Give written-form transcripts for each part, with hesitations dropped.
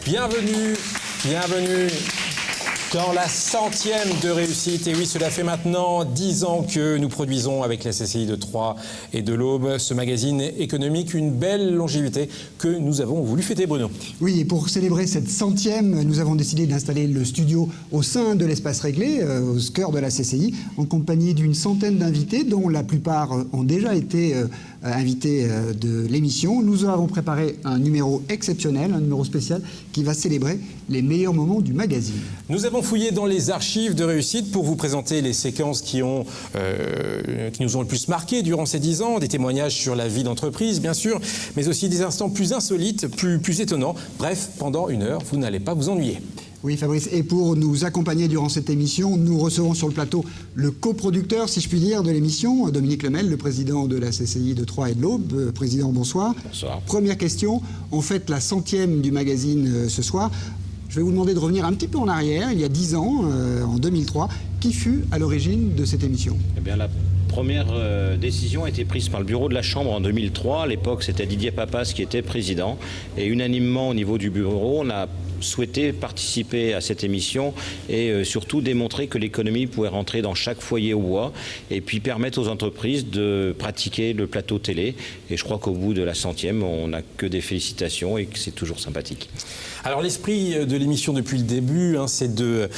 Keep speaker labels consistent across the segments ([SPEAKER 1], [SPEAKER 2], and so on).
[SPEAKER 1] Bienvenue dans la 100e de réussite. Et oui, cela fait maintenant 10 ans que nous produisons avec la CCI de Troyes et de l'Aube ce magazine économique, une belle longévité que nous avons voulu fêter, Bruno.
[SPEAKER 2] Oui, et pour célébrer cette 100e, nous avons décidé d'installer le studio au sein de l'espace réglé, au cœur de la CCI, en compagnie d'une centaine d'invités, dont la plupart ont déjà été invités de l'émission. Nous avons préparé un numéro exceptionnel, un numéro spécial qui va célébrer les meilleurs moments du magazine.
[SPEAKER 1] Nous avons fouillé dans les archives de réussite pour vous présenter les séquences qui nous ont le plus marqué durant ces 10 ans, des témoignages sur la vie d'entreprise, bien sûr, mais aussi des instants plus insolites, plus étonnants. Bref, pendant 1 heure, vous n'allez pas vous ennuyer.
[SPEAKER 2] Oui, Fabrice, et pour nous accompagner durant cette émission, nous recevons sur le plateau le coproducteur, si je puis dire, de l'émission, Dominique Lemel, le président de la CCI de Troyes et de l'Aube. Président, bonsoir.
[SPEAKER 3] Bonsoir.
[SPEAKER 2] Première question, on fête la 100e du magazine ce soir. Je vais vous demander de revenir un petit peu en arrière, il y a 10 ans, en 2003. Qui fut à l'origine de cette émission ?
[SPEAKER 3] Eh bien, la première décision a été prise par le bureau de la Chambre en 2003. À l'époque, c'était Didier Papas qui était président. Et unanimement, au niveau du bureau, on a souhaité participer à cette émission et surtout démontrer que l'économie pouvait rentrer dans chaque foyer au bois et puis permettre aux entreprises de pratiquer le plateau télé. Et je crois qu'au bout de la 100e, on n'a que des félicitations et que c'est toujours sympathique.
[SPEAKER 1] Alors l'esprit de l'émission depuis le début, c'est de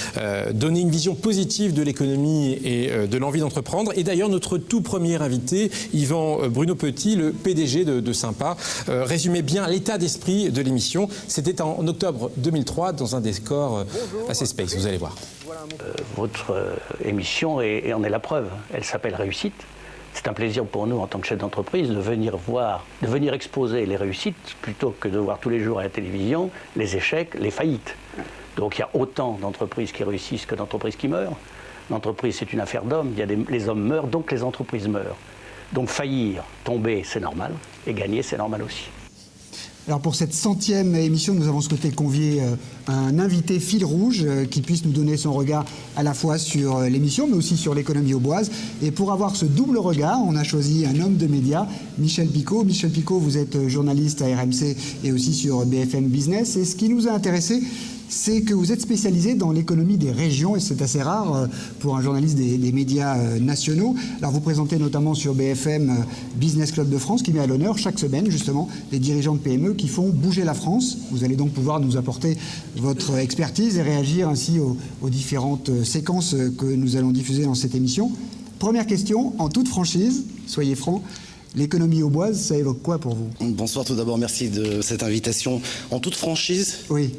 [SPEAKER 1] donner une vision positive de l'économie et de l'envie d'entreprendre. Et d'ailleurs, notre tout premier invité, Yvan Bruno Petit, le PDG de Sympa, résumait bien l'état d'esprit de l'émission. C'était en octobre 2003 dans un décor assez space, vous allez voir.
[SPEAKER 4] Votre émission en est la preuve. Elle s'appelle Réussite. C'est un plaisir pour nous, en tant que chef d'entreprise, de venir exposer les réussites plutôt que de voir tous les jours à la télévision les échecs, les faillites. Donc il y a autant d'entreprises qui réussissent que d'entreprises qui meurent. L'entreprise, c'est une affaire d'hommes. Les hommes meurent, donc les entreprises meurent. Donc faillir, tomber, c'est normal. Et gagner, c'est normal aussi.
[SPEAKER 2] Alors pour cette 100e émission, nous avons souhaité convier un invité fil rouge qui puisse nous donner son regard à la fois sur l'émission, mais aussi sur l'économie auboise. Et pour avoir ce double regard, on a choisi un homme de médias, Michel Picot. Michel Picot, vous êtes journaliste à RMC et aussi sur BFM Business. Et ce qui nous a intéressé, c'est que vous êtes spécialisé dans l'économie des régions, et c'est assez rare pour un journaliste des médias nationaux. Alors vous présentez notamment sur BFM Business Club de France, qui met à l'honneur chaque semaine justement les dirigeants de PME qui font bouger la France. Vous allez donc pouvoir nous apporter votre expertise et réagir ainsi aux différentes séquences que nous allons diffuser dans cette émission. Première question, en toute franchise, soyez francs. L'économie auboise, ça évoque quoi pour vous ?
[SPEAKER 5] Bonsoir, tout d'abord, merci de cette invitation. En toute franchise ?
[SPEAKER 2] Oui.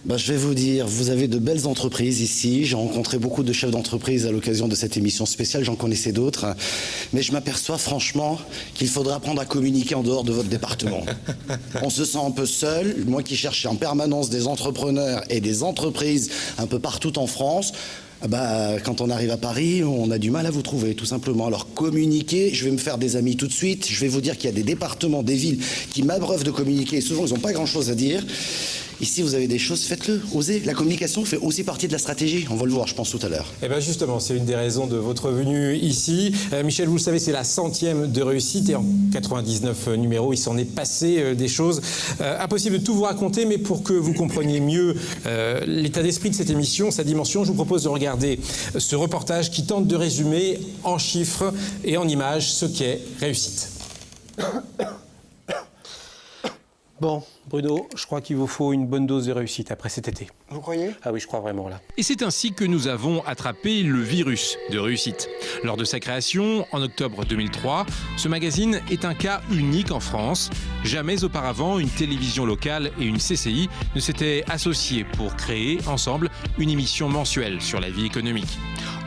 [SPEAKER 5] Je vais vous dire, vous avez de belles entreprises ici. J'ai rencontré beaucoup de chefs d'entreprise à l'occasion de cette émission spéciale. J'en connaissais d'autres. Mais je m'aperçois franchement qu'il faudra apprendre à communiquer en dehors de votre département. On se sent un peu seul. Moi qui cherche en permanence des entrepreneurs et des entreprises un peu partout en France, quand on arrive à Paris, on a du mal à vous trouver, tout simplement. Alors, communiquer, je vais me faire des amis tout de suite. Je vais vous dire qu'il y a des départements, des villes qui m'abreuvent de communiquer. Et souvent, ils n'ont pas grand-chose à dire. Ici, vous avez des choses, faites-le, osez. La communication fait aussi partie de la stratégie. On va le voir, je pense, tout à l'heure.
[SPEAKER 1] Et bien justement, c'est une des raisons de votre venue ici. Michel, vous le savez, c'est la 100e de réussite. Et en 99 numéros, il s'en est passé des choses. Impossible de tout vous raconter, mais pour que vous compreniez mieux l'état d'esprit de cette émission, sa dimension, je vous propose de regarder ce reportage qui tente de résumer en chiffres et en images ce qu'est réussite. Bon, Bruno, je crois qu'il vous faut une bonne dose de réussite après cet été.
[SPEAKER 2] Vous croyez ?
[SPEAKER 1] Ah oui, je crois vraiment là.
[SPEAKER 6] Et c'est ainsi que nous avons attrapé le virus de réussite. Lors de sa création, en octobre 2003, ce magazine est un cas unique en France. Jamais auparavant, une télévision locale et une CCI ne s'étaient associées pour créer ensemble une émission mensuelle sur la vie économique.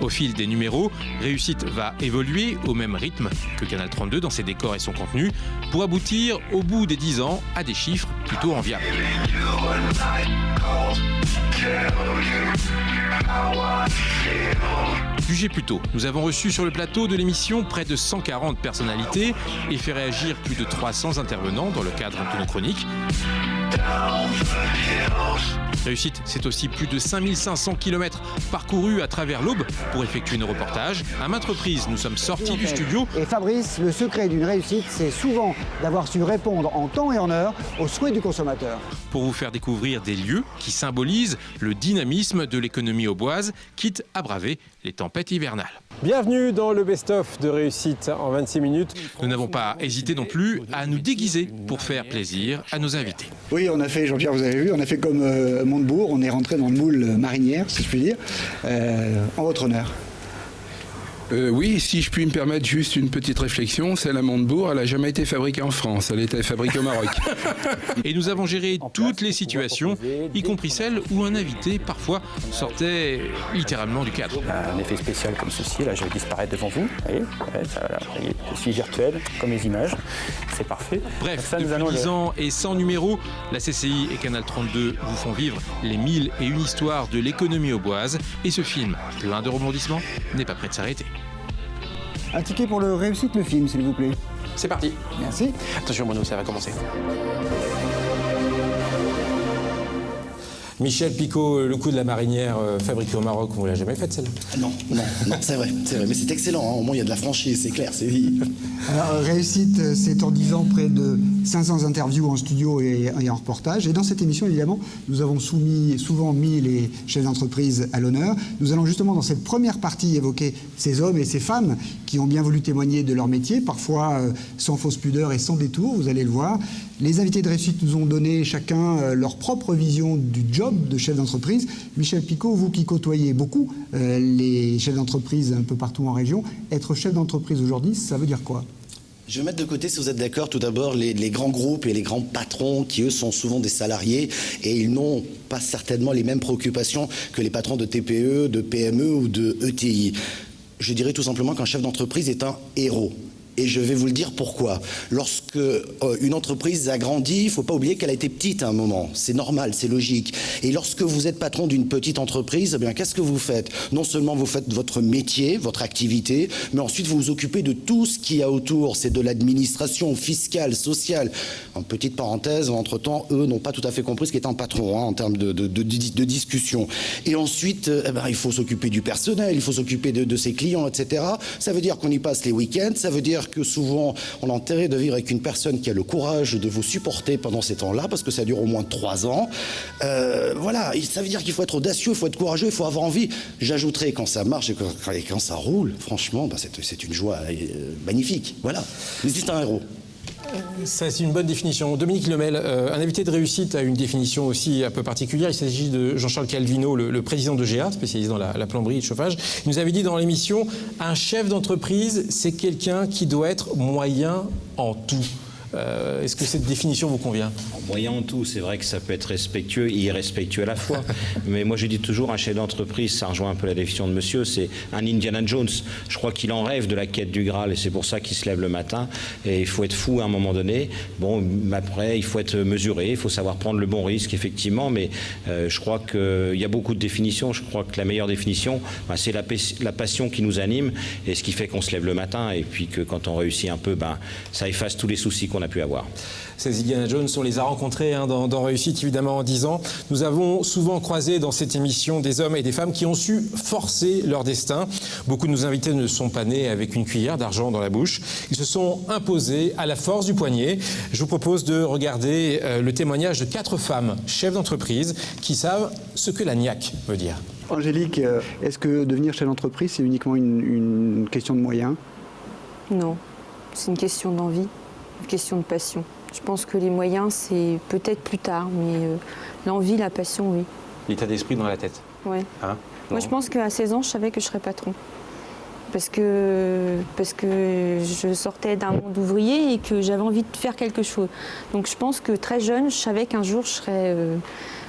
[SPEAKER 6] Au fil des numéros, Réussite va évoluer au même rythme que Canal 32 dans ses décors et son contenu pour aboutir au bout des 10 ans à des chiffres plutôt enviables. Jugez plutôt, nous avons reçu sur le plateau de l'émission près de 140 personnalités et fait réagir plus de 300 intervenants dans le cadre de nos chroniques. Réussite, c'est aussi plus de 5500 km parcourus à travers l'Aube pour effectuer nos reportages. À maintes reprises, nous sommes sortis du studio.
[SPEAKER 2] Et Fabrice, le secret d'une réussite, c'est souvent d'avoir su répondre en temps et en heure aux souhaits du consommateur.
[SPEAKER 6] Pour vous faire découvrir des lieux qui symbolisent le dynamisme de l'économie auboise, quitte à braver les tempêtes hivernales.
[SPEAKER 1] Bienvenue dans le best-of de Réussite en 26 minutes.
[SPEAKER 6] Nous n'avons pas hésité non plus à nous déguiser pour faire plaisir à nos invités.
[SPEAKER 2] Oui, on a fait, Jean-Pierre, vous avez vu, on a fait comme Montebourg, on est rentré dans le moule marinière, si je puis dire, en votre honneur.
[SPEAKER 7] Oui, si je puis me permettre juste une petite réflexion, celle à Montebourg, elle n'a jamais été fabriquée en France, elle était fabriquée au Maroc.
[SPEAKER 6] Et nous avons géré toutes les situations, y compris celles où un invité, parfois, sortait littéralement du cadre.
[SPEAKER 8] Un effet spécial comme ceci, là je vais disparaître devant vous, vous voyez, je suis virtuel, comme les images, c'est parfait.
[SPEAKER 6] Bref,
[SPEAKER 8] ça,
[SPEAKER 6] depuis 10 ans et sans numéro, la CCI et Canal 32 vous font vivre les 1001 histoires de l'économie auboise. Et ce film, plein de rebondissements, n'est pas prêt de s'arrêter.
[SPEAKER 2] Un ticket pour le Réussite, le film, s'il vous plaît.
[SPEAKER 1] C'est parti.
[SPEAKER 2] Merci.
[SPEAKER 1] Attention Bruno, ça va commencer. Michel Picot, le coup de la marinière fabriqué au Maroc, on ne l'a jamais faite celle-là?
[SPEAKER 5] Non, c'est vrai, mais c'est excellent, hein. Au moins il y a de la franchise, c'est clair, c'est dit.
[SPEAKER 2] Alors, Réussite, c'est en 10 ans près de 500 interviews en studio et en reportage. Et dans cette émission, évidemment, nous avons souvent mis les chefs d'entreprise à l'honneur. Nous allons justement, dans cette première partie, évoquer ces hommes et ces femmes qui ont bien voulu témoigner de leur métier, parfois sans fausse pudeur et sans détour, vous allez le voir. Les invités de Réussite nous ont donné chacun leur propre vision du job de chef d'entreprise. Michel Picot, vous qui côtoyez beaucoup les chefs d'entreprise un peu partout en région, être chef d'entreprise aujourd'hui, ça veut dire quoi ?
[SPEAKER 5] Je vais mettre de côté, si vous êtes d'accord, tout d'abord les grands groupes et les grands patrons qui, eux, sont souvent des salariés et ils n'ont pas certainement les mêmes préoccupations que les patrons de TPE, de PME ou de ETI. Je dirais tout simplement qu'un chef d'entreprise est un héros. Et je vais vous le dire pourquoi. Lorsque une entreprise a grandi, il ne faut pas oublier qu'elle a été petite à un moment. C'est normal, c'est logique. Et lorsque vous êtes patron d'une petite entreprise, eh bien, qu'est-ce que vous faites? Non seulement vous faites votre métier, votre activité, mais ensuite vous vous occupez de tout ce qu'il y a autour. C'est de l'administration fiscale, sociale. En petite parenthèse, entre-temps, eux n'ont pas tout à fait compris ce qu'est un patron, hein, en termes de discussion. Et ensuite, il faut s'occuper du personnel, il faut s'occuper de ses clients, etc. Ça veut dire qu'on y passe les week-ends, ça veut dire que souvent on a intérêt de vivre avec une personne qui a le courage de vous supporter pendant ces temps-là, parce que ça dure au moins 3 ans. Voilà, et ça veut dire qu'il faut être audacieux, il faut être courageux, il faut avoir envie. J'ajouterai quand ça marche et quand ça roule, franchement, c'est une joie magnifique. Voilà, mais c'est un héros.
[SPEAKER 1] Ça, c'est une bonne définition. Dominique Lemel, un invité de Réussite a une définition aussi un peu particulière. Il s'agit de Jean-Charles Calvino, le président de GEA, spécialisé dans la plomberie et le chauffage. Il nous avait dit dans l'émission, un chef d'entreprise, c'est quelqu'un qui doit être moyen en tout. Est-ce que cette définition vous convient?
[SPEAKER 3] Moyen en tout, c'est vrai que ça peut être respectueux et irrespectueux à la fois. Mais moi, je dis toujours, un chef d'entreprise, ça rejoint un peu la définition de monsieur, c'est un Indiana Jones. Je crois qu'il en rêve de la quête du Graal et c'est pour ça qu'il se lève le matin. Et il faut être fou à un moment donné. Bon, après, il faut être mesuré, il faut savoir prendre le bon risque, effectivement. Mais je crois qu'il y a beaucoup de définitions. Je crois que la meilleure définition, c'est la passion qui nous anime et ce qui fait qu'on se lève le matin. Et puis que quand on réussit un peu, ça efface tous les soucis qu'on a pu avoir.
[SPEAKER 1] Ces Indiana Jones, on les a rencontrés dans Réussite, évidemment, en 10 ans. Nous avons souvent croisé dans cette émission des hommes et des femmes qui ont su forcer leur destin. Beaucoup de nos invités ne sont pas nés avec une cuillère d'argent dans la bouche. Ils se sont imposés à la force du poignet. Je vous propose de regarder le témoignage de 4 femmes, chefs d'entreprise, qui savent ce que la niaque veut dire.
[SPEAKER 2] Angélique, est-ce que devenir chef d'entreprise, c'est uniquement une question de moyens?
[SPEAKER 9] Non, c'est une question d'envie, une question de passion. Je pense que les moyens, c'est peut-être plus tard, mais l'envie, la passion, oui.
[SPEAKER 1] L'état d'esprit dans la tête.
[SPEAKER 9] Oui.
[SPEAKER 1] Hein?
[SPEAKER 9] Moi, je pense qu'à 16 ans, je savais que je serais patron. Parce que je sortais d'un monde ouvrier et que j'avais envie de faire quelque chose. Donc je pense que très jeune, je savais qu'un jour, je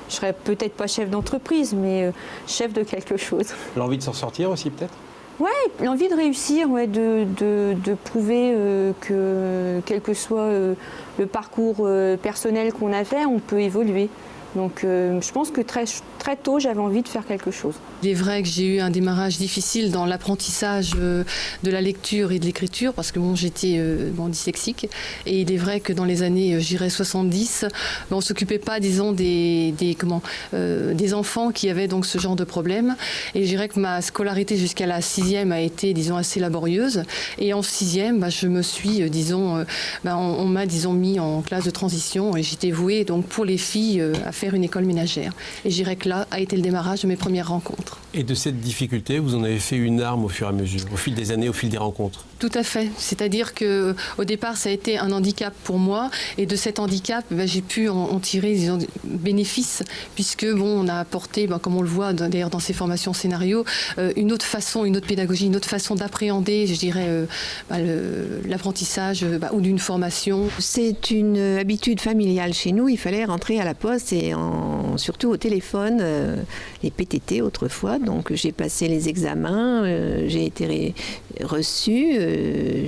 [SPEAKER 9] serais peut-être pas chef d'entreprise, mais chef de quelque chose.
[SPEAKER 1] L'envie de s'en sortir aussi, peut-être?
[SPEAKER 9] Oui, l'envie de réussir, ouais, de prouver que quel que soit le parcours personnel qu'on a fait, on peut évoluer. Donc je pense que très tôt, j'avais envie de faire quelque chose.
[SPEAKER 10] Il est vrai que j'ai eu un démarrage difficile dans l'apprentissage de la lecture et de l'écriture parce que j'étais dyslexique. Et il est vrai que dans les années, 70, on ne s'occupait pas, disons, des enfants qui avaient donc ce genre de problème. Et je dirais que ma scolarité jusqu'à la 6e a été, disons, assez laborieuse. Et en 6e, je me suis, on m'a, mis en classe de transition et j'étais vouée donc pour les filles à faire une école ménagère. Et je dirais que là a été le démarrage de mes premières rencontres.
[SPEAKER 11] Et de cette difficulté, vous en avez fait une arme au fur et à mesure, au fil des années, au fil des rencontres?
[SPEAKER 10] Tout à fait. C'est-à-dire qu'au départ, ça a été un handicap pour moi. Et de cet handicap, j'ai pu en tirer des bénéfices, puisque on a apporté, comme on le voit d'ailleurs dans ces formations scénario, une autre façon, une autre pédagogie, une autre façon d'appréhender, je dirais, l'apprentissage ou d'une formation.
[SPEAKER 12] C'est une habitude familiale chez nous. Il fallait rentrer à la poste et surtout au téléphone, les PTT autrefois. Donc j'ai passé les examens, j'ai été reçue,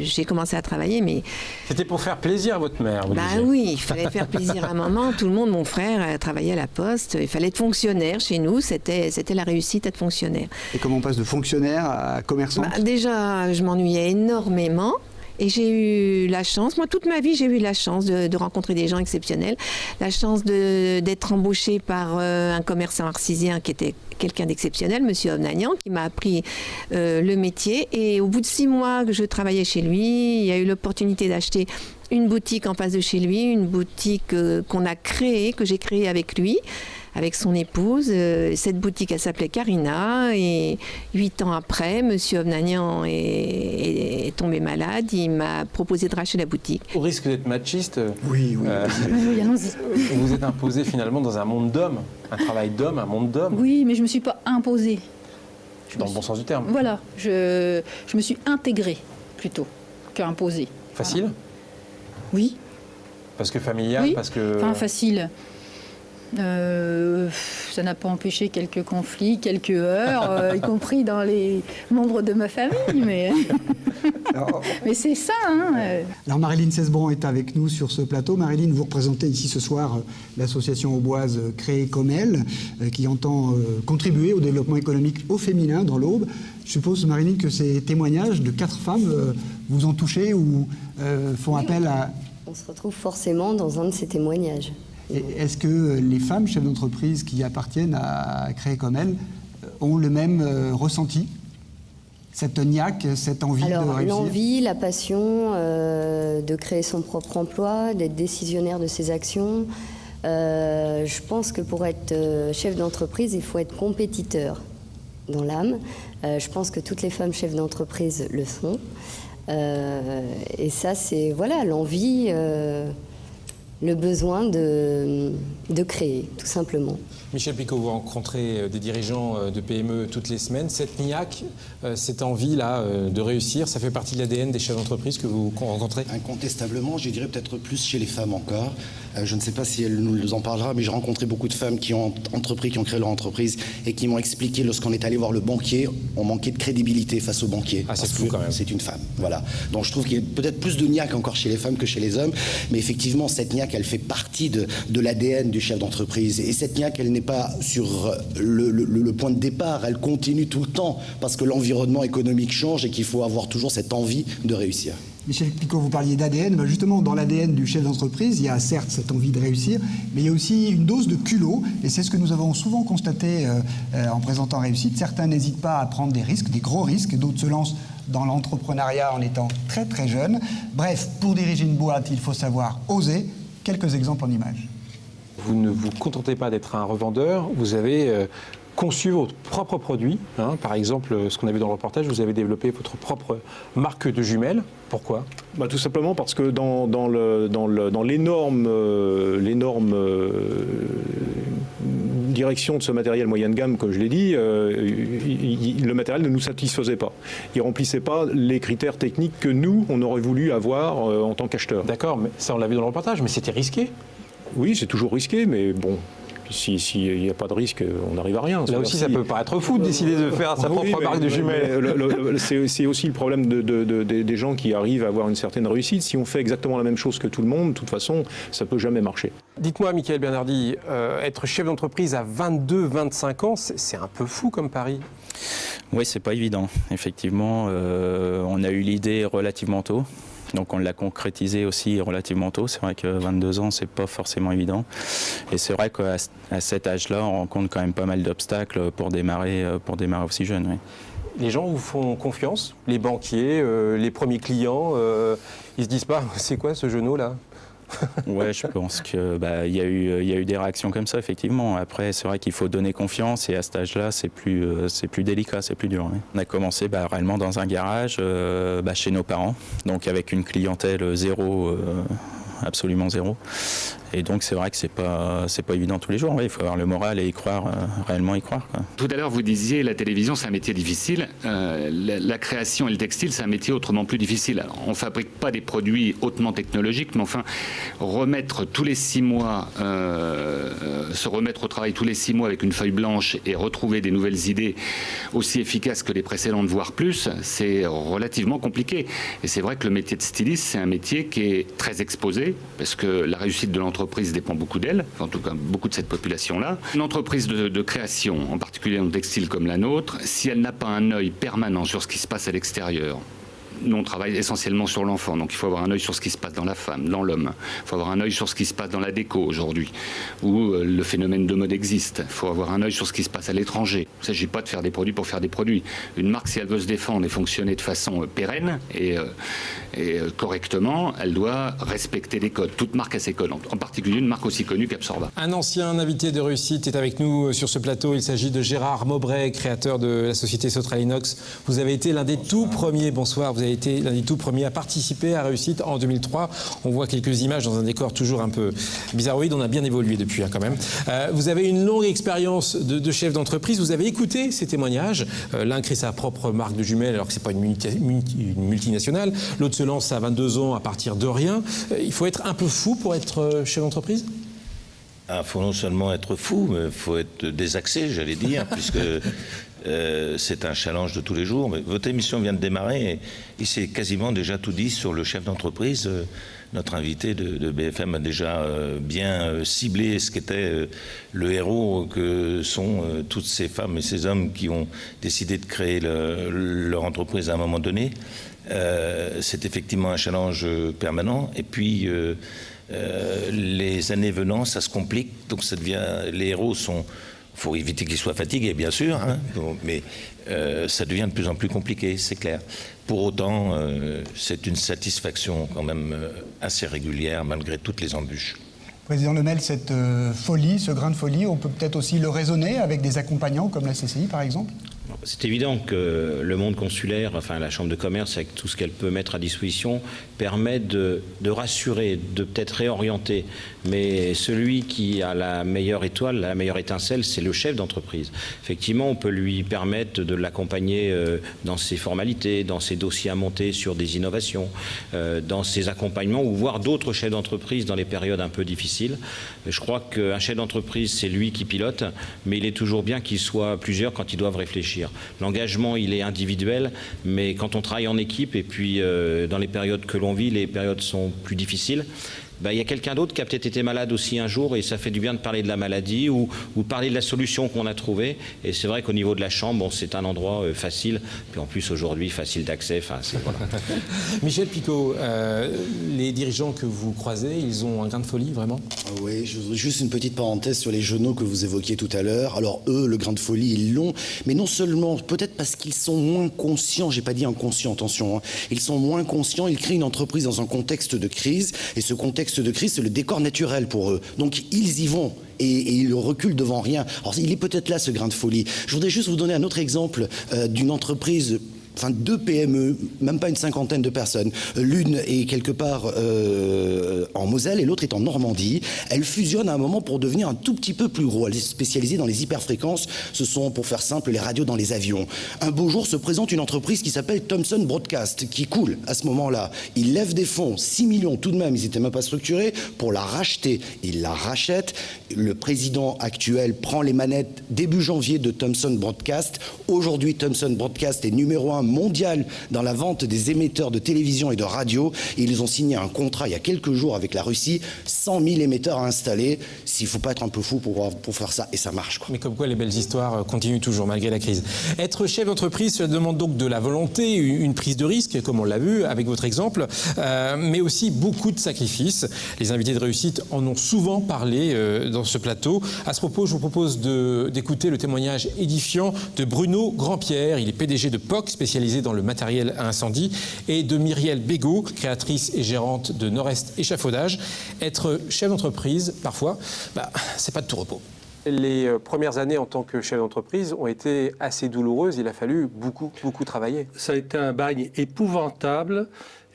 [SPEAKER 12] j'ai commencé à travailler, mais...
[SPEAKER 1] C'était pour faire plaisir à votre mère, vous disiez.
[SPEAKER 12] Oui, il fallait faire plaisir à maman. Tout le monde, mon frère, travaillait à la poste. Il fallait être fonctionnaire chez nous. C'était la réussite d'être fonctionnaire.
[SPEAKER 2] Et comment on passe de fonctionnaire à commerçante?
[SPEAKER 12] Déjà, je m'ennuyais énormément. Et j'ai eu la chance, moi toute ma vie j'ai eu la chance de rencontrer des gens exceptionnels, la chance d'être embauchée par un commerçant arcisien qui était quelqu'un d'exceptionnel, Monsieur Ovnagnan, qui m'a appris le métier. Et au bout de 6 mois que je travaillais chez lui, il y a eu l'opportunité d'acheter une boutique en face de chez lui, une boutique qu'on a créée, que j'ai créée avec lui, avec son épouse. Cette boutique, elle s'appelait Carina. Et 8 ans après, Monsieur Ovnagnan est tombé malade. Il m'a proposé de racheter la boutique.
[SPEAKER 1] Au risque d'être machiste,
[SPEAKER 2] oui,
[SPEAKER 1] allons-y. Vous êtes imposé finalement dans un monde d'hommes, un travail d'homme, un monde d'hommes.
[SPEAKER 13] Oui, mais je ne me suis pas imposée.
[SPEAKER 1] Dans le bon sens du terme.
[SPEAKER 13] Voilà, je me suis intégrée plutôt qu'imposée.
[SPEAKER 1] Facile ?
[SPEAKER 13] Oui.
[SPEAKER 1] Parce que familial,
[SPEAKER 13] oui.
[SPEAKER 1] Parce que...
[SPEAKER 13] Enfin, facile. Ça n'a pas empêché quelques conflits, quelques heurts, y compris dans les membres de ma famille, mais c'est ça.
[SPEAKER 2] Alors Marilyn Cesbron est avec nous sur ce plateau. Marilyn, vous représentez ici ce soir l'association auboise Créer comme elle, qui entend contribuer au développement économique au féminin dans l'Aube. Je suppose, Marilyn, que ces témoignages de 4 femmes vous ont touché ou font appel à...
[SPEAKER 14] On se retrouve forcément dans un de ces témoignages.
[SPEAKER 2] Est-ce que les femmes chefs d'entreprise qui appartiennent à Créer comme elles ont le même ressenti? Cette niaque, cette envie de réussir?
[SPEAKER 14] L'envie, la passion de créer son propre emploi, d'être décisionnaire de ses actions. Je pense que pour être chef d'entreprise, il faut être compétiteur dans l'âme. Je pense que toutes les femmes chefs d'entreprise le sont. Et ça, c'est l'envie... le besoin de créer, tout simplement.
[SPEAKER 1] Michel Picot, vous rencontrez des dirigeants de PME toutes les semaines. Cette niaque, cette envie-là de réussir, ça fait partie de l'ADN des chefs d'entreprise que vous rencontrez?
[SPEAKER 5] Incontestablement, je dirais peut-être plus chez les femmes encore. Je ne sais pas si elle nous en parlera, mais j'ai rencontré beaucoup de femmes qui ont entrepris, qui ont créé leur entreprise et qui m'ont expliqué, lorsqu'on est allé voir le banquier, on manquait de crédibilité face au banquier.
[SPEAKER 1] Ah, c'est fou quand même.
[SPEAKER 5] C'est une femme, voilà. Donc je trouve qu'il y a peut-être plus de niaque encore chez les femmes que chez les hommes, mais effectivement, cette niaque, elle fait partie de l'ADN du chef d'entreprise. Et cette niaque, elle n'est pas sur le point de départ, elle continue tout le temps, parce que l'environnement économique change et qu'il faut avoir toujours cette envie de réussir.
[SPEAKER 2] Michel Picot, vous parliez d'ADN. Justement, dans l'ADN du chef d'entreprise, il y a certes cette envie de réussir, mais il y a aussi une dose de culot. Et c'est ce que nous avons souvent constaté en présentant Réussite. Certains n'hésitent pas à prendre des risques, des gros risques. D'autres se lancent dans l'entrepreneuriat en étant très très jeunes. Bref, pour diriger une boîte, il faut savoir oser. Quelques exemples en images.
[SPEAKER 1] Vous ne vous contentez pas d'être un revendeur, vous avez conçu votre propre produit. Par exemple, ce qu'on a vu dans le reportage, vous avez développé votre propre marque de jumelles. Pourquoi ?
[SPEAKER 15] Tout simplement parce que dans l'énorme direction de ce matériel moyen de gamme, comme je l'ai dit, le matériel ne nous satisfaisait pas. Il ne remplissait pas les critères techniques que nous, on aurait voulu avoir en tant qu'acheteurs.
[SPEAKER 1] D'accord, mais ça on l'a vu dans le reportage, mais c'était risqué.
[SPEAKER 15] Oui, c'est toujours risqué, mais bon, S'il n'y a pas de risque, on n'arrive à rien.
[SPEAKER 1] Là aussi, ça peut paraître fou de décider de faire sa propre marque de jumelles.
[SPEAKER 15] C'est aussi le problème des gens qui arrivent à avoir une certaine réussite. Si on fait exactement la même chose que tout le monde, de toute façon, ça ne peut jamais marcher.
[SPEAKER 11] Dites-moi, Michael Bernardi, être chef d'entreprise à 22-25 ans, c'est un peu fou comme pari.
[SPEAKER 8] Oui, c'est pas évident. Effectivement, on a eu l'idée relativement tôt. Donc on l'a concrétisé aussi relativement tôt. C'est vrai que 22 ans, c'est pas forcément évident. Et c'est vrai qu'à cet âge-là, on rencontre quand même pas mal d'obstacles pour démarrer aussi jeune. Oui.
[SPEAKER 11] Les gens vous font confiance, les banquiers, les premiers clients, ils se disent pas c'est quoi ce genou là?
[SPEAKER 8] Ouais, je pense que il y a eu des réactions comme ça effectivement. Après, c'est vrai qu'il faut donner confiance et à cet âge-là, c'est plus délicat, c'est plus dur. Oui. On a commencé réellement dans un garage, chez nos parents, donc avec une clientèle zéro. Absolument zéro. Et donc c'est vrai que c'est pas évident tous les jours. Oui, il faut avoir le moral et y croire, réellement y croire. Quoi.
[SPEAKER 16] Tout à l'heure, vous disiez la télévision, c'est un métier difficile. La création et le textile, c'est un métier autrement plus difficile. Alors, on ne fabrique pas des produits hautement technologiques, mais enfin, remettre tous les 6 mois, se remettre au travail tous les 6 mois avec une feuille blanche et retrouver des nouvelles idées aussi efficaces que les précédentes, voire plus, c'est relativement compliqué. Et c'est vrai que le métier de styliste, c'est un métier qui est très exposé, parce que la réussite de l'entreprise dépend beaucoup d'elle, en tout cas beaucoup de cette population-là. Une entreprise de création, en particulier en textile comme la nôtre, si elle n'a pas un œil permanent sur ce qui se passe à l'extérieur, nous, on travaille essentiellement sur l'enfant, donc il faut avoir un œil sur ce qui se passe dans la femme, dans l'homme. Il faut avoir un œil sur ce qui se passe dans la déco aujourd'hui, où le phénomène de mode existe. Il faut avoir un œil sur ce qui se passe à l'étranger. Il ne s'agit pas de faire des produits pour faire des produits. Une marque, si elle veut se défendre et fonctionner de façon pérenne et correctement, elle doit respecter des codes. Toute marque a ses codes, en particulier une marque aussi connue qu'Absorba.
[SPEAKER 1] Un ancien invité de Réussite est avec nous sur ce plateau. Il s'agit de Gérard Maubrey, créateur de la société Sotral Inox. Vous avez été l'un des tout premiers, bonsoir, vous avez été l'un des tout premiers à participer à Réussite en 2003. On voit quelques images dans un décor toujours un peu bizarroïde. On a bien évolué depuis quand même. Vous avez une longue expérience de chef d'entreprise. Vous avez écouté ces témoignages. L'un crée sa propre marque de jumelles alors que ce n'est pas une multinationale. L'autre se lance à 22 ans à partir de rien. Il faut être un peu fou pour être chef d'entreprise ?
[SPEAKER 17] Il faut non seulement être fou, mais il faut être désaxé, j'allais dire, puisque c'est un challenge de tous les jours. Mais votre émission vient de démarrer et il s'est quasiment déjà tout dit sur le chef d'entreprise. Notre invité de BFM a déjà bien ciblé ce qu'était le héros que sont toutes ces femmes et ces hommes qui ont décidé de créer leur entreprise à un moment donné. C'est effectivement un challenge permanent. Et puis, les années venant, ça se complique. Donc, ça devient. Les héros sont. Il faut éviter qu'ils soient fatigués, bien sûr, hein, mais ça devient de plus en plus compliqué, c'est clair. Pour autant, c'est une satisfaction quand même assez régulière, malgré toutes les embûches.
[SPEAKER 2] Président Lemel, cette folie, ce grain de folie, on peut peut-être aussi le raisonner avec des accompagnants comme la CCI, par exemple ?
[SPEAKER 3] C'est évident que le monde consulaire, enfin la Chambre de commerce, avec tout ce qu'elle peut mettre à disposition, permet de rassurer, de peut-être réorienter. Mais celui qui a la meilleure étoile, la meilleure étincelle, c'est le chef d'entreprise. Effectivement, on peut lui permettre de l'accompagner dans ses formalités, dans ses dossiers à monter sur des innovations, dans ses accompagnements, ou voir d'autres chefs d'entreprise dans les périodes un peu difficiles. Je crois qu'un chef d'entreprise, c'est lui qui pilote, mais il est toujours bien qu'il soit plusieurs quand ils doivent réfléchir. L'engagement, il est individuel, mais quand on travaille en équipe, et puis dans les périodes que l'on vit, les périodes sont plus difficiles, il y a quelqu'un d'autre qui a peut-être été malade aussi un jour et ça fait du bien de parler de la maladie ou parler de la solution qu'on a trouvée. Et c'est vrai qu'au niveau de la Chambre, c'est un endroit facile, puis en plus aujourd'hui facile d'accès. Voilà.
[SPEAKER 1] Michel Picot, les dirigeants que vous croisez, ils ont un grain de folie vraiment ?
[SPEAKER 5] Oui, juste une petite parenthèse sur les genoux que vous évoquiez tout à l'heure. Alors eux, le grain de folie, ils l'ont, mais non seulement, peut-être parce qu'ils sont moins conscients, j'ai pas dit inconscients, attention, hein, ils sont moins conscients, ils créent une entreprise dans un contexte de crise, et ce contexte de crise, c'est le décor naturel pour eux. Donc ils y vont et ils reculent devant rien. Alors il est peut-être là ce grain de folie. Je voudrais juste vous donner un autre exemple d'une entreprise deux PME, même pas une cinquantaine de personnes. L'une est quelque part en Moselle et l'autre est en Normandie. Elles fusionnent à un moment pour devenir un tout petit peu plus gros. Elles sont spécialisées dans les hyperfréquences. Ce sont, pour faire simple, les radios dans les avions. Un beau jour se présente une entreprise qui s'appelle Thomson Broadcast, qui coule à ce moment-là. Ils lèvent des fonds, 6 millions tout de même, ils n'étaient même pas structurés, pour la racheter. Ils la rachètent. Le président actuel prend les manettes début janvier de Thomson Broadcast. Aujourd'hui, Thomson Broadcast est numéro 1 mondial dans la vente des émetteurs de télévision et de radio. Ils ont signé un contrat il y a quelques jours avec la Russie, 100 000 émetteurs à installer. S'il ne faut pas être un peu fou pour faire ça, et ça marche, quoi.
[SPEAKER 1] Mais comme quoi les belles histoires continuent toujours malgré la crise. Être chef d'entreprise, cela demande donc de la volonté, une prise de risque, comme on l'a vu avec votre exemple, mais aussi beaucoup de sacrifices. Les invités de réussite en ont souvent parlé dans ce plateau. À ce propos, je vous propose d'écouter le témoignage édifiant de Bruno Grandpierre. Il est PDG de POC, spécialisé dans le matériel à incendie, et de Myriel Bégaud, créatrice et gérante de Nord-Est Échafaudage. Être chef d'entreprise, parfois, c'est pas de tout repos.
[SPEAKER 11] Les premières années en tant que chef d'entreprise ont été assez douloureuses. Il a fallu beaucoup travailler.
[SPEAKER 18] Ça a été un bagne épouvantable.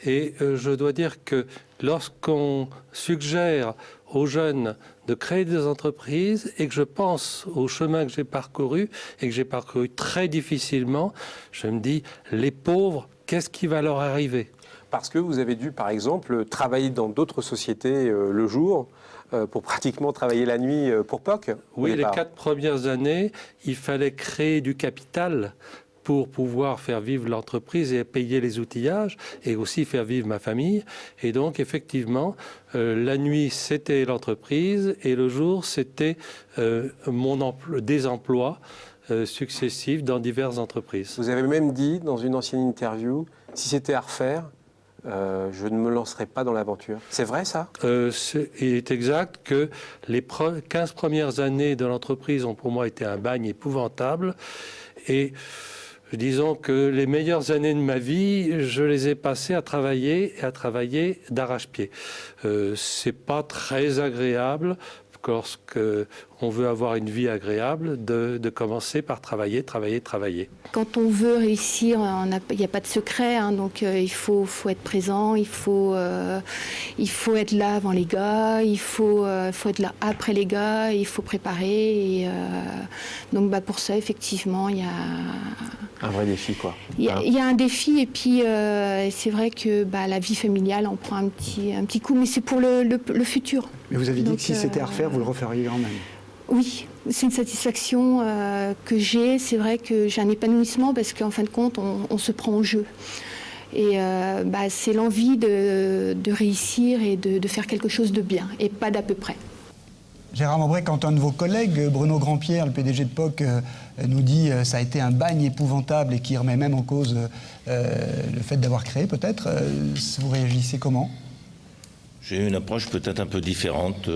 [SPEAKER 18] Et je dois dire que lorsqu'on suggère aux jeunes de créer des entreprises et que je pense au chemin que j'ai parcouru et que j'ai parcouru très difficilement, je me dis, les pauvres, qu'est-ce qui va leur arriver ?
[SPEAKER 11] Parce que vous avez dû, par exemple, travailler dans d'autres sociétés le jour pour pratiquement travailler la nuit pour POC.
[SPEAKER 18] Oui, les 4 premières années, il fallait créer du capital pour pouvoir faire vivre l'entreprise et payer les outillages et aussi faire vivre ma famille. Et donc, effectivement, la nuit, c'était l'entreprise et le jour, c'était des emplois successifs dans diverses entreprises.
[SPEAKER 11] Vous avez même dit dans une ancienne interview, si c'était à refaire, je ne me lancerai pas dans l'aventure. C'est vrai, ça ?
[SPEAKER 18] Il est exact que les 15 premières années de l'entreprise ont pour moi été un bagne épouvantable. Et disons que les meilleures années de ma vie, je les ai passées à travailler d'arrache-pied. C'est pas très agréable lorsqu'on veut avoir une vie agréable, de commencer par travailler.
[SPEAKER 13] Quand on veut réussir, il n'y a pas de secret, hein, donc il faut être présent, il faut être là avant les gars, il faut être là après les gars, il faut préparer. Et, donc pour ça, effectivement, il y a...
[SPEAKER 11] Un vrai défi, quoi.
[SPEAKER 13] Il y a un défi, et puis c'est vrai que la vie familiale en prend un petit coup, mais c'est pour le futur.
[SPEAKER 2] Mais vous aviez dit que si c'était à refaire, vous le referiez quand même.
[SPEAKER 13] Oui, c'est une satisfaction que j'ai. C'est vrai que j'ai un épanouissement parce qu'en fin de compte, on se prend au jeu. Et c'est l'envie de réussir et de faire quelque chose de bien, et pas d'à peu près.
[SPEAKER 2] Gérard Maubrey, quand un de vos collègues, Bruno Grandpierre, le PDG de POC, nous dit ça a été un bagne épouvantable et qui remet même en cause le fait d'avoir créé, peut-être, vous réagissez comment ?
[SPEAKER 17] J'ai eu une approche peut-être un peu différente.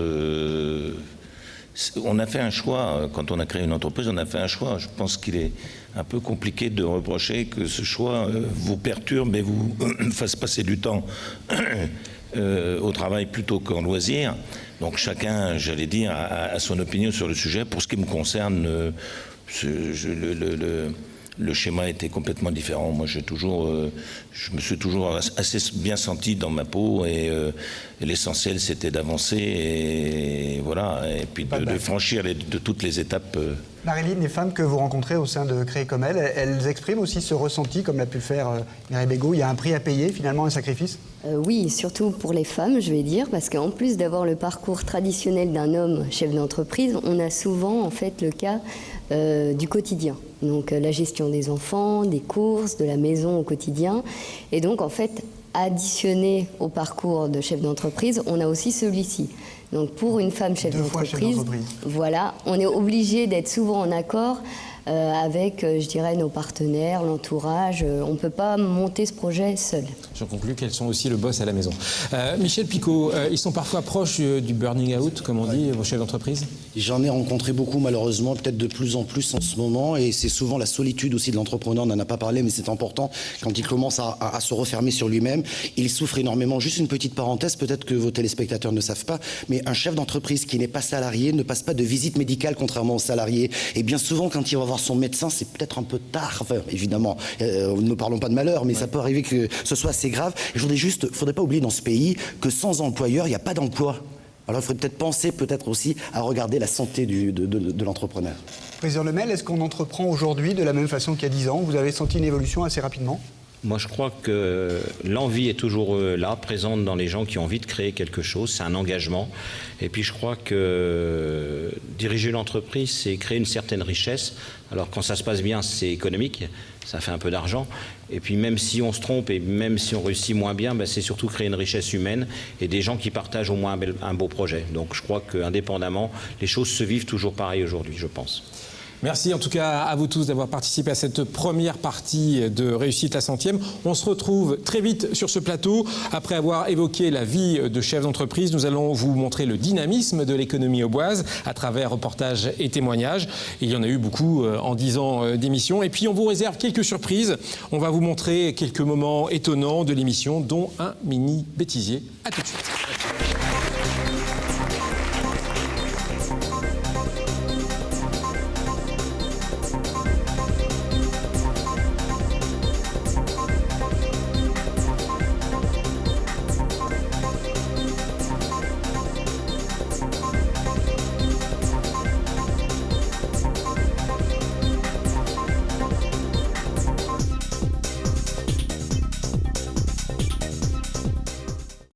[SPEAKER 17] On a fait un choix, quand on a créé une entreprise, on a fait un choix. Je pense qu'il est un peu compliqué de reprocher que ce choix vous perturbe et vous fasse passer du temps au travail plutôt qu'en loisir. Donc chacun, j'allais dire, a son opinion sur le sujet. Pour ce qui me concerne, le schéma était complètement différent. Moi, je me suis toujours assez bien senti dans ma peau et l'essentiel, c'était d'avancer et voilà, et puis de franchir de toutes les étapes.
[SPEAKER 2] Marilyn, les femmes que vous rencontrez au sein de Créer comme elles expriment aussi ce ressenti, comme l'a pu le faire Myriel Bégaud. Il y a un prix à payer, finalement, un sacrifice ?
[SPEAKER 14] Oui, surtout pour les femmes, je vais dire, parce qu'en plus d'avoir le parcours traditionnel d'un homme chef d'entreprise, on a souvent en fait le cas du quotidien. Donc la gestion des enfants, des courses, de la maison au quotidien. Et donc en fait, additionné au parcours de chef d'entreprise, on a aussi celui-ci. Donc pour une femme chef d'entreprise, voilà, on est obligé d'être souvent en accord avec, je dirais, nos partenaires, l'entourage. On ne peut pas monter ce projet seul.
[SPEAKER 1] J'en conclus qu'elles sont aussi le boss à la maison. Michel Picot, ils sont parfois proches du burning out, comme on dit, vos chefs d'entreprise ?
[SPEAKER 5] J'en ai rencontré beaucoup malheureusement, peut-être de plus en plus en ce moment, et c'est souvent la solitude aussi de l'entrepreneur, on n'en a pas parlé, mais c'est important, quand il commence à se refermer sur lui-même, il souffre énormément. Juste une petite parenthèse, peut-être que vos téléspectateurs ne savent pas, mais un chef d'entreprise qui n'est pas salarié ne passe pas de visite médicale contrairement aux salariés. Et bien souvent, quand il va voir son médecin, c'est peut-être un peu tard, enfin évidemment, ne parlons pas de malheur, mais ça peut arriver que ce soit assez grave. Je voudrais juste, il ne faudrait pas oublier dans ce pays que sans employeur, il n'y a pas d'emploi. Alors il faudrait peut-être penser aussi à regarder la santé de l'entrepreneur.
[SPEAKER 2] Président Lemel, est-ce qu'on entreprend aujourd'hui de la même façon qu'il y a 10 ans? Vous avez senti une évolution assez rapidement?
[SPEAKER 3] Moi, je crois que l'envie est toujours là, présente dans les gens qui ont envie de créer quelque chose. C'est un engagement. Et puis, je crois que diriger l'entreprise, c'est créer une certaine richesse. Alors, quand ça se passe bien, c'est économique. Ça fait un peu d'argent. Et puis, même si on se trompe et même si on réussit moins bien, c'est surtout créer une richesse humaine et des gens qui partagent au moins un beau projet. Donc, je crois qu'indépendamment, les choses se vivent toujours pareil aujourd'hui, je pense.
[SPEAKER 1] Merci en tout cas à vous tous d'avoir participé à cette première partie de Réussite la 100e. On se retrouve très vite sur ce plateau. Après avoir évoqué la vie de chef d'entreprise, nous allons vous montrer le dynamisme de l'économie auboise à travers reportages et témoignages. Il y en a eu beaucoup en 10 ans d'émission. Et puis on vous réserve quelques surprises. On va vous montrer quelques moments étonnants de l'émission, dont un mini bêtisier. À tout de suite.